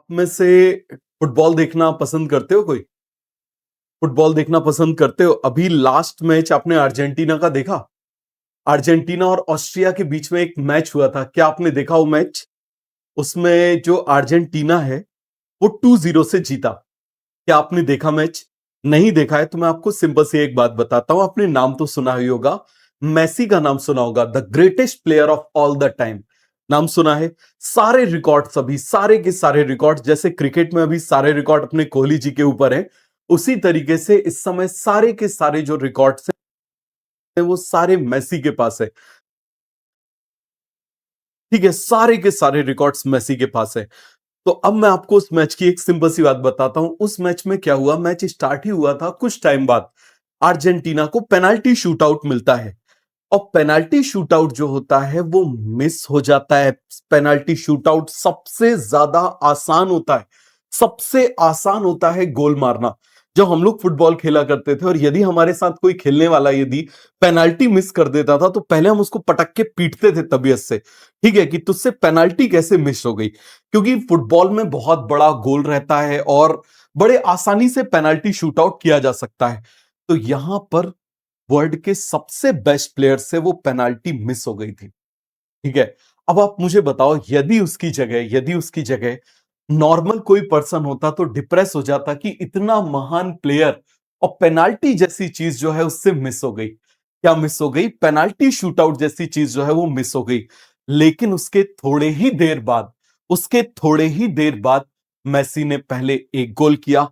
में से फुटबॉल देखना पसंद करते हो कोई? फुटबॉल देखना पसंद करते हो? अभी लास्ट मैच आपने अर्जेंटीना का देखा? अर्जेंटीना और ऑस्ट्रिया के बीच में एक मैच हुआ था। क्या आपने देखा वो मैच? उसमें जो अर्जेंटीना है, वो 2-0 से जीता। क्या आपने देखा मैच? नहीं देखा है तो मैं आपको सिंपल सी एक बात बताता हूं। आपने नाम तो सुना ही होगा, मेसी का नाम सुना होगा, the greatest player of all the time. नाम सुना है। सारे रिकॉर्ड्स अभी सारे के सारे रिकॉर्ड्स, जैसे क्रिकेट में अभी सारे रिकॉर्ड अपने कोहली जी के ऊपर हैं, उसी तरीके से इस समय सारे के सारे जो रिकॉर्ड्स हैं वो सारे मेसी के पास है। ठीक है, सारे के सारे रिकॉर्ड्स मेसी के पास है। तो अब मैं आपको उस मैच की एक सिंपल सी बात बताता हूं। उस मैच में क्या हुआ, मैच स्टार्ट ही हुआ था, कुछ टाइम बाद अर्जेंटीना को पेनाल्टी शूटआउट मिलता है। और पेनाल्टी शूटआउट जो होता है वो मिस हो जाता है। पेनाल्टी शूटआउट सबसे ज्यादा आसान होता है, सबसे आसान होता है गोल मारना। जब हम लोग फुटबॉल खेला करते थे और यदि हमारे साथ कोई खेलने वाला यदि पेनाल्टी मिस कर देता था तो पहले हम उसको पटक के पीटते थे तबीयत से, ठीक है, कि तुझसे पेनाल्टी कैसे मिस हो गई। क्योंकि फुटबॉल में बहुत बड़ा गोल रहता है और बड़े आसानी से पेनाल्टी शूटआउट किया जा सकता है। तो यहां पर वर्ल्ड के सबसे बेस्ट प्लेयर से वो पेनाल्टी मिस हो गई थी। ठीक है, अब आप मुझे बताओ, यदि उसकी जगह नॉर्मल कोई पर्सन होता तो डिप्रेस हो जाता कि इतना महान प्लेयर और पेनाल्टी जैसी चीज जो है उससे मिस हो गई। क्या मिस हो गई? पेनाल्टी शूटआउट जैसी चीज जो है वो मिस हो गई। लेकिन उसके थोड़े ही देर बाद मेसी ने पहले एक गोल किया,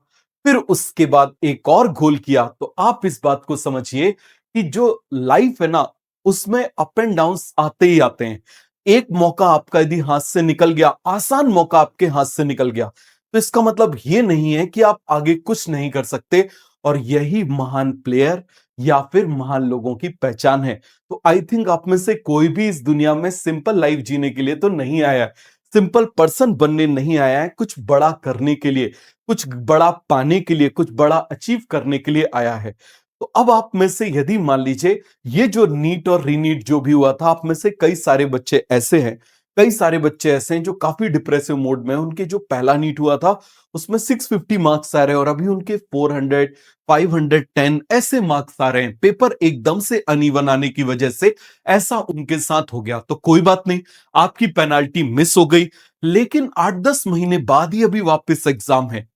फिर उसके बाद एक और गोल किया। तो आप इस बात को समझिए कि जो लाइफ है ना, उसमें अप एंड डाउन्स आते ही आते हैं। एक मौका आपका यदि हाथ से निकल गया, आसान मौका आपके हाथ से निकल गया, तो इसका मतलब यह नहीं है कि आप आगे कुछ नहीं कर सकते। और यही महान प्लेयर या फिर महान लोगों की पहचान है। तो आई थिंक आप में से कोई भी इस दुनिया में सिंपल लाइफ जीने के लिए तो नहीं आया है, सिंपल पर्सन बनने नहीं आया है, कुछ बड़ा करने के लिए, कुछ बड़ा पाने के लिए, कुछ बड़ा अचीव करने के लिए आया है। तो अब आप में से यदि मान लीजिए ये जो नीट और रीनीट जो भी हुआ था, आप में से कई सारे बच्चे ऐसे हैं जो काफी डिप्रेसिव मोड में हैं। उनके जो पहला नीट हुआ था उसमें 650 मार्क्स आ रहे हैं और अभी उनके 400, 510 ऐसे मार्क्स आ रहे हैं। पेपर एकदम से अनइवन आने की वजह से ऐसा उनके साथ हो गया। तो कोई बात नहीं, आपकी पेनाल्टी मिस हो गई, लेकिन 8-10 महीने बाद ही अभी वापस एग्जाम है,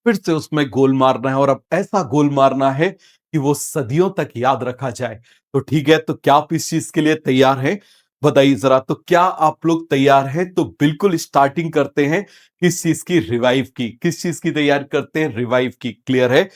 फिर से उसमें गोल मारना है और अब ऐसा गोल मारना है कि वो सदियों तक याद रखा जाए। तो ठीक है, तो क्या आप इस चीज के लिए तैयार हैं? बताइए जरा। तो क्या आप लोग तैयार हैं? तो बिल्कुल स्टार्टिंग करते हैं। किस चीज की? रिवाइव की। किस चीज की तैयार करते हैं? रिवाइव की। क्लियर है?